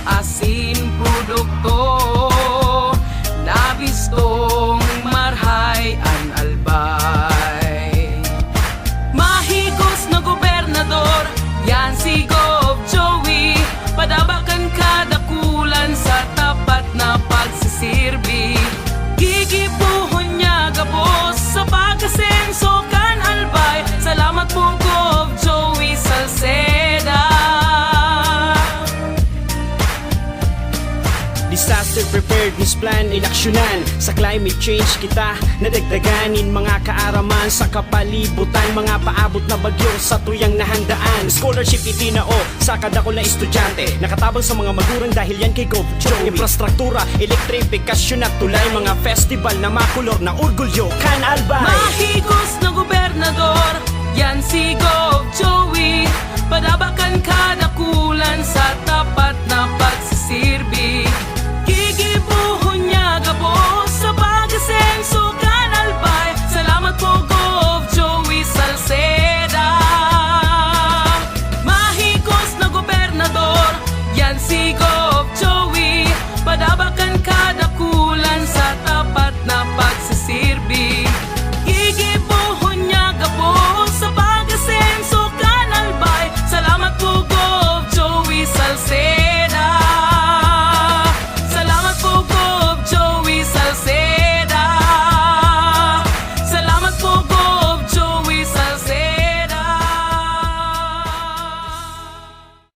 asin produkto, nabistong marhay an albay. Mahigos na gobernador, yan si Gov Joey, padabakan kadakulan sa tapat na pagsisirbi. Gigipuhon niya gabos sa pagkasenso kan albay. Salamat po Gov Joey Salceda. Disaster preparedness plan inaksyonan. Sa climate change kita nadagdaganin mga kaaraman sa kapalibutan, mga paabot na bagyo sa tuyang nahandaan. Scholarship itinao sa kadakol na estudyante, nakatabang sa mga magulang dahil yan kay Gov Joey. Infrastruktura, elektrifikasyon at tulay, mga festival na makulor na orgulyo kan albay. Mahigos na gobernador, yan si Gov Joey, padabakan kadakulan sa tapat na